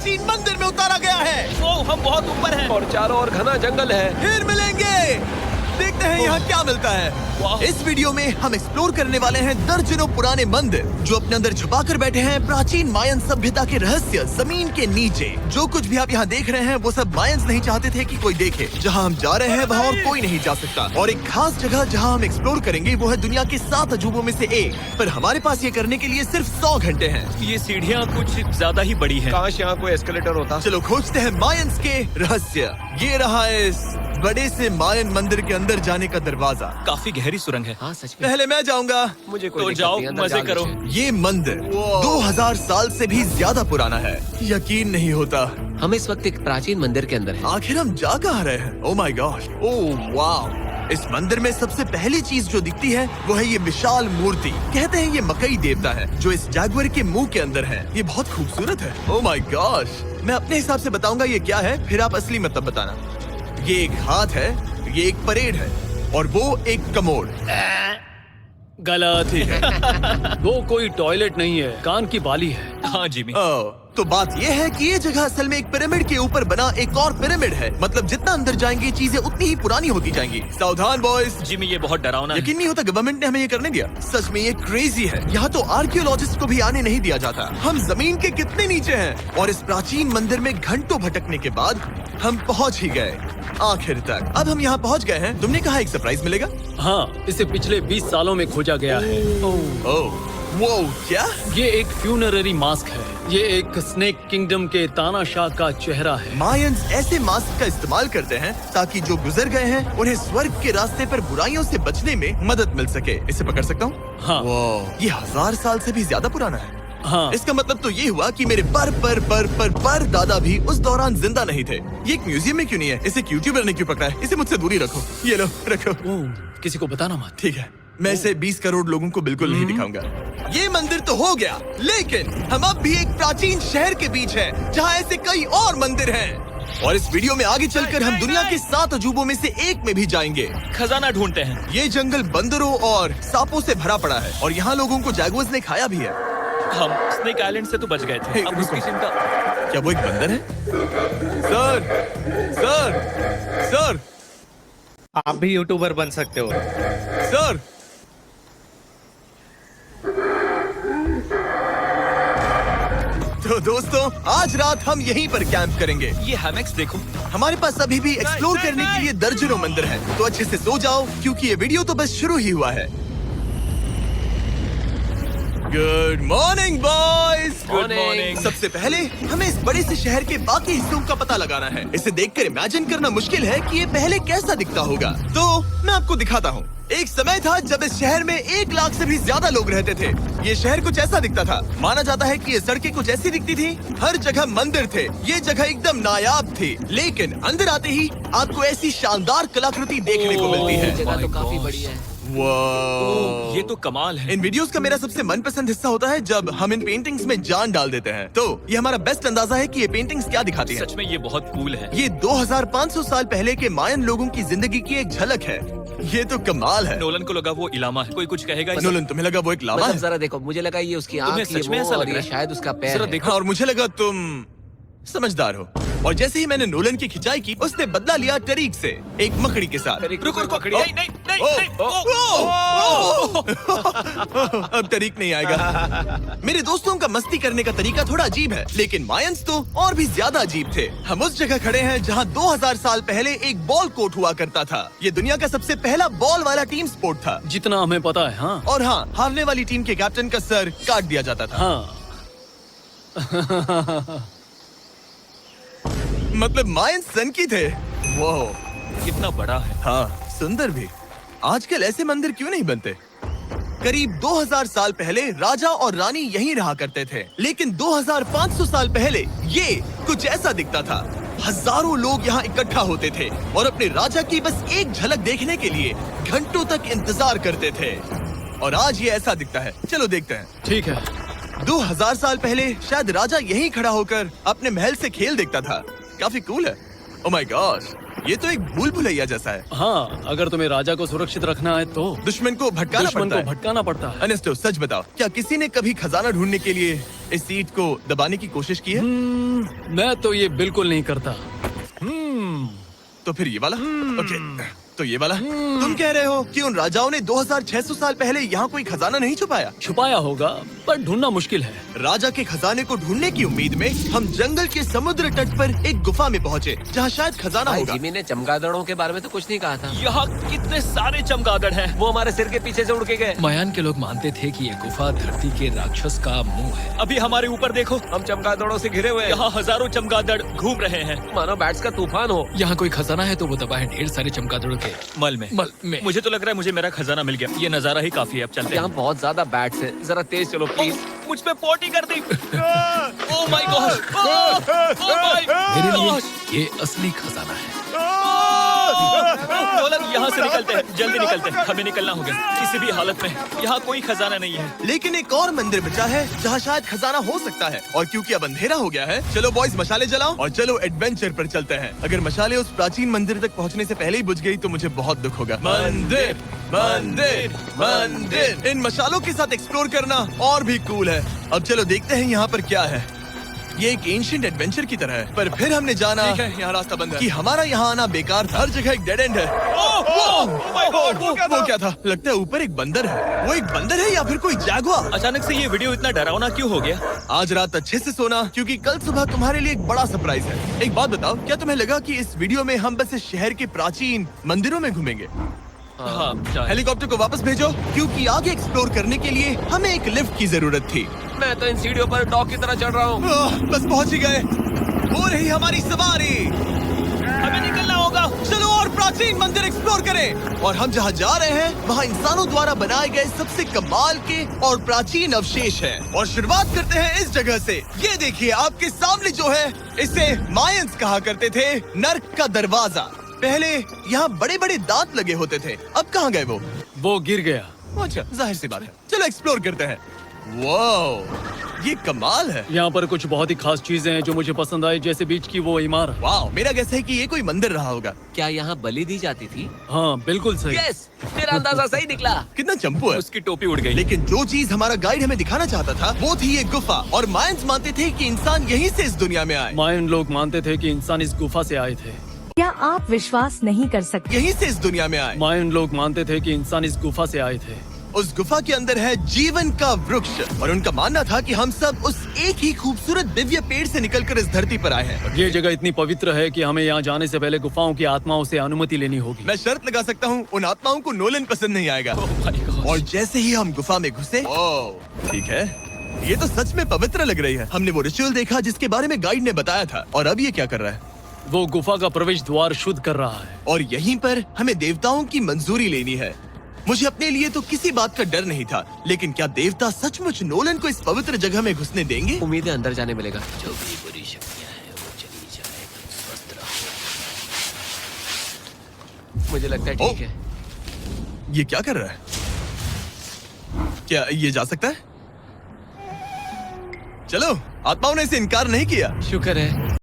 प्राचीन मंदिर में उतारा गया है। ओ, हम बहुत ऊपर हैं। और चारों ओर घना जंगल है। फिर मिलेंगे, देखते हैं यहाँ क्या मिलता है। इस वीडियो में हम एक्सप्लोर करने वाले हैं दर्जनों पुराने मंदिर जो अपने अंदर छुपा कर बैठे हैं प्राचीन मायन सभ्यता के रहस्य जमीन के नीचे। जो कुछ भी आप यहाँ देख रहे हैं वो सब मायंस नहीं चाहते थे कि कोई देखे। जहाँ हम जा रहे हैं वहाँ और कोई नहीं जा सकता। और एक खास जगह जहाँ हम एक्सप्लोर करेंगे वो है दुनिया के 7 अजूबों में से एक। पर हमारे पास ये करने के लिए सिर्फ 100 घंटे हैं। ये सीढ़ियाँ कुछ ज्यादा ही बड़ी हैं। काश यहाँ कोई एस्केलेटर होता। चलो खोजते हैं मायंस के रहस्य। ये रहा है इस बड़े से मायन मंदिर के अंदर जाने का दरवाजा। काफी गहरी सुरंग है। हाँ सच में। पहले मैं जाऊंगा। मुझे कोई तो दिक्कत जाओ, नहीं, अंदर मजे जाने करो। दीजिए। ये मंदिर 2000 साल से भी ज्यादा पुराना है। यकीन नहीं होता। हम इस वक्त एक प्राचीन मंदिर के अंदर हैं। आखिर हम जा कहाँ रहे हैं? ओह माय गॉड, ओह वाव। इस मंदिर में सबसे पहली चीज जो दिखती है वो है ये विशाल मूर्ति। कहते हैं ये मकई देवता है जो इस जैगुआर के मुंह के अंदर है। ये बहुत खूबसूरत है। ओह माय गॉड, मैं अपने हिसाब से बताऊंगा ये क्या है, फिर आप असली मतलब बताना। ये एक हाथ है, ये एक परेड है और वो एक कमोड। गलत ही है। वो कोई टॉयलेट नहीं है, कान की बाली है। हाँ जिमी। तो बात ये है कि ये जगह असल में एक पिरामिड के ऊपर बना एक और पिरामिड है। मतलब जितना अंदर जाएंगे चीजें उतनी ही पुरानी होती जाएंगी। सावधान बॉयज। जिमी ये बहुत डरावना है। यकीन नहीं होता गवर्नमेंट ने हमें ये करने दिया। सच में ये क्रेजी है। यहाँ तो आर्कियोलॉजिस्ट को भी आने नहीं दिया जाता। हम जमीन के कितने नीचे हैं और इस प्राचीन मंदिर में घंटों भटकने के बाद हम पहुँच ही गए आखिर तक। अब हम यहाँ पहुँच गए हैं। तुमने कहा एक सरप्राइज मिलेगा। हाँ, इसे पिछले 20 सालों में खोजा गया है। ओह वो क्या? ये एक फ्यूनररी मास्क है। ये एक स्नेक किंगडम के तानाशाह का चेहरा है। मायंस ऐसे मास्क का इस्तेमाल करते हैं ताकि जो गुजर गए हैं उन्हें स्वर्ग के रास्ते पर बुराइयों से बचने में मदद मिल सके। इसे पकड़ सकता हूँ? हाँ। ये 1000 साल से भी ज्यादा पुराना है। हाँ। इसका मतलब तो ये हुआ कि मेरे पर दादा भी उस दौरान जिंदा नहीं थे। ये एक म्यूजियम में क्यों नहीं है? इसे यूट्यूबर ने क्यों पकड़ा है? इसे मुझसे दूरी रखो। ये लो रखो। किसी को बताना मत। ठीक है, मैं इसे 20 करोड़ लोगों को बिल्कुल नहीं दिखाऊंगा। ये मंदिर तो हो गया, लेकिन हम अब भी एक प्राचीन शहर के बीच हैं, जहाँ ऐसे कई और मंदिर हैं। और इस वीडियो में आगे चलकर हम दुनिया के 7 अजूबों में से एक में भी जाएंगे। खजाना ढूंढते हैं। ये जंगल बंदरों और सांपों से भरा पड़ा है और यहाँ लोगों को जैगुआर्स ने खाया भी है। हम स्नेक आइलैंड से तो बच गए थे। हे, अब उसकी रुको। चिंता। क्या वो एक बंदर है? सर, सर, सर, आप भी यूट्यूबर बन सकते हो। सर। तो दोस्तों आज रात हम यहीं पर कैंप करेंगे। ये हैमक्स देखो। हमारे पास अभी भी एक्सप्लोर करने के लिए दर्जनों मंदिर हैं। तो अच्छे से सो जाओ क्योंकि ये वीडियो तो बस शुरू ही हुआ है। Good morning boys. Good morning. सबसे पहले हमें इस बड़े से शहर के बाकी हिस्सों का पता लगाना है। इसे देखकर इमेजिन करना मुश्किल है कि ये पहले कैसा दिखता होगा। तो मैं आपको दिखाता हूँ। एक समय था जब इस शहर में 1 लाख से भी ज्यादा लोग रहते थे। ये शहर कुछ ऐसा दिखता था। माना जाता है कि ये सड़कें कुछ ऐसी दिखती थी। हर जगह मंदिर थे। ये जगह एकदम नायाब थी। लेकिन अंदर आते ही आपको ऐसी शानदार कलाकृति देखने को मिलती है। जगह तो काफी बड़ी है। वाह, ये तो कमाल है। इन वीडियोस का मेरा सबसे मनपसंद हिस्सा होता है जब हम इन पेंटिंग्स में जान डाल देते हैं। तो ये हमारा बेस्ट अंदाजा है कि ये पेंटिंग्स क्या दिखाती हैं। सच में ये बहुत कूल है। ये 2500 साल पहले के मायन लोगों की जिंदगी की एक झलक है। ये तो कमाल है। नोलन को लगा वो इलामा है। कोई कुछ कहेगा इसे? नोलन, तुम्हें लगा वो एक लावा मतलब है? जरा देखो, मुझे लगा ये उसकी तुम्हें आँख, सच में ये ऐसा मुंह लग और रहा ये है? शायद उसका पैर जरा है। देखो। और मुझे लगा तुम समझदार हो। और जैसे ही मैंने नोलन की खिंचाई की उसने बदला लिया टरीक से, एक मकड़ी के साथ। रुको रुको। ओ, नहीं नहीं नहीं ओ, नहीं। ओ, ओ, अब तरीक नहीं आएगा। मेरे दोस्तों का मस्ती करने का तरीका थोड़ा अजीब है, लेकिन मायंस तो और भी ज्यादा अजीब थे। हम उस जगह खड़े हैं जहां 2000 साल पहले एक बॉल कोर्ट हुआ करता था। ये दुनिया का सबसे पहला बॉल वाला टीम स्पोर्ट था। जितना हमें पता है। हाँ। और हाँ, हारने वाली टीम के कैप्टन का सर काट दिया जाता था। हाँ। मतलब मायंस सन की थे। वो कितना बड़ा है। हाँ, सुंदर भी। आजकल ऐसे मंदिर क्यों नहीं बनते? करीब 2000 साल पहले राजा और रानी यहीं रहा करते थे, लेकिन 2500 साल पहले ये कुछ ऐसा दिखता था। हजारों लोग यहाँ इकट्ठा होते थे और अपने राजा की बस एक झलक देखने के लिए घंटों तक इंतजार करते थे। और आज ये ऐसा दिखता है। चलो देखते हैं। ठीक है। 2000 साल पहले शायद राजा यहीं खड़ा होकर अपने महल से खेल देखता था। काफी कूल है। ओह माय गॉड, ये तो एक भूल भुलैया जैसा है। हाँ, अगर तुम्हें राजा को सुरक्षित रखना है तो दुश्मन को भटकाना दुश्मन पड़ता को है। भटकाना पड़ता है। अनेस्टो, सच बताओ, क्या किसी ने कभी खजाना ढूंढने के लिए इस सीट को दबाने की कोशिश की है? मैं तो ये बिल्कुल नहीं करता। तो फिर ये वाला? ओके, तो ये वाला? तुम कह रहे हो कि उन राजाओं ने 2600 साल पहले यहाँ कोई खजाना नहीं छुपाया? छुपाया होगा, पर ढूंढना मुश्किल है। राजा के खजाने को ढूंढने की उम्मीद में हम जंगल के समुद्र तट पर एक गुफा में पहुँचे, जहाँ शायद खजाना भाई होगा। जिमी ने चमगादड़ों के बारे में तो कुछ नहीं कहा था। यहाँ कितने सारे चमगादड़ हैं। वो हमारे सिर के पीछे से उड़ के गए। मायान के लोग मानते थे कि ये गुफा धरती के राक्षस का मुंह है। अभी हमारे ऊपर देखो, हम चमगादड़ों से घिरे हुए हैं। यहाँ हजारों चमगादड़ घूम रहे हैं। मानो बैट्स का तूफान हो। यहाँ कोई खजाना है तो वो दबा है ढेर सारे चमगादड़ों के मल में। में। मुझे तो लग रहा है मुझे मेरा खजाना मिल गया। ये नजारा ही काफी है, अब चलते यहाँ हैं। बहुत ज्यादा बैट्स हैं। जरा तेज चलो प्लीज। मुझ पे पोटी कर दी। Oh my god, oh my मेरे लिए गॉड। ये असली खजाना है। नोलन, यहाँ से निकलते हैं, जल्दी निकलते हैं, हमें निकलना होगा किसी भी हालत में। यहाँ कोई खजाना नहीं है। लेकिन एक और मंदिर बचा है जहाँ शायद खजाना हो सकता है, और क्योंकि अब अंधेरा हो गया है, चलो बॉयज मशाले जलाओ और चलो एडवेंचर पर चलते हैं। अगर मशाले उस प्राचीन मंदिर तक पहुँचने से पहले ही बुझ गई तो मुझे बहुत दुख होगा। मंदिर, मंदिर, मंदिर। इन मशालों के साथ एक्सप्लोर करना और भी कूल है। अब चलो देखते हैं यहाँ पर क्या है। ये एक एंशिएंट एडवेंचर की तरह है, पर फिर हमने जाना ठीक है, यहाँ रास्ता बंद है। कि हमारा यहाँ आना बेकार था। हर जगह एक डेड एंड है। वो क्या था? लगता है ऊपर एक बंदर है। वो एक बंदर है या फिर कोई जैगुआर? अचानक से ये वीडियो इतना डरावना क्यों हो गया? आज रात अच्छे से सोना, क्योंकि कल सुबह तुम्हारे लिए एक बड़ा सरप्राइज है। एक बात बताओ, क्या तुम्हें लगा कि इस वीडियो में हम बस इस शहर के प्राचीन मंदिरों में घूमेंगे? हाँ, शायद। हेलीकॉप्टर को वापस भेजो, क्योंकि आगे एक्सप्लोर करने के लिए हमें एक लिफ्ट की जरूरत थी। मैं तो इन सीढ़ियों पर डॉग की तरह चढ़ रहा हूँ। बस पहुंच ही गए। हो रही हमारी सवारी। हमें निकलना होगा। चलो और प्राचीन मंदिर एक्सप्लोर करें। और हम जहाँ जा रहे हैं वहाँ इंसानों द्वारा बनाए गए सबसे कमाल के और प्राचीन अवशेष हैं। और शुरुआत करते हैं इस जगह से। ये देखिए आपके सामने जो है, इसे मायंस कहा करते थे, नर्क का दरवाजा। पहले यहाँ बड़े बड़े दांत लगे होते थे, अब कहाँ गए वो? वो गिर गया। अच्छा, जाहिर सी बात है। चलो एक्सप्लोर करते हैं। वाओ, ये कमाल है। यहाँ पर कुछ बहुत ही खास चीजें हैं जो मुझे पसंद आई, जैसे बीच की वो इमारत। वाओ, मेरा गैस है कि ये कोई मंदिर रहा होगा। क्या यहाँ बलि दी जाती थी? हाँ, बिल्कुल सही। यस, मेरा अंदाजा सही निकला। कितना चंपू है। उसकी टोपी उड़ गई। लेकिन जो चीज हमारा गाइड हमें दिखाना चाहता था वो थी ये गुफा। और मायंस मानते थे कि इंसान यहीं से इस दुनिया में आए। मायन लोग मानते थे कि इंसान इस गुफा से आए थे। क्या आप विश्वास नहीं कर सकते? यहीं से इस दुनिया में आए। मायन लोग मानते थे कि इंसान इस गुफा से आए थे। उस गुफा के अंदर है जीवन का वृक्ष, और उनका मानना था कि हम सब उस एक ही खूबसूरत दिव्य पेड़ से निकलकर इस धरती पर आए हैं। ये जगह इतनी पवित्र है कि हमें यहाँ जाने से पहले गुफाओं की आत्माओं से अनुमति लेनी होगी। मैं शर्त लगा सकता हूँ उन आत्माओं को नोलन पसंद नहीं आएगा। और जैसे ही हम गुफा में घुसे, ओह ठीक है, ये तो सच में पवित्र लग रही है। हमने वो रिचुअल देखा जिसके बारे में गाइड ने बताया था। और अब ये क्या कर रहा है? वो गुफा का प्रवेश द्वार शुद्ध कर रहा है। और यहीं पर हमें देवताओं की मंजूरी लेनी है। मुझे अपने लिए तो किसी बात का डर नहीं था, लेकिन क्या देवता सचमुच नोलन को इस पवित्र जगह में घुसने देंगे? उम्मीद है अंदर जाने मिलेगा। जो भी बुरी शक्तियाँ हैं वो चली जाए, स्वस्थ रहो। मुझे लगता है ठीक है। ये क्या कर रहा है? क्या ये जा सकता है? चलो, आत्माओं ने इसे इनकार नहीं किया। शुक्र है।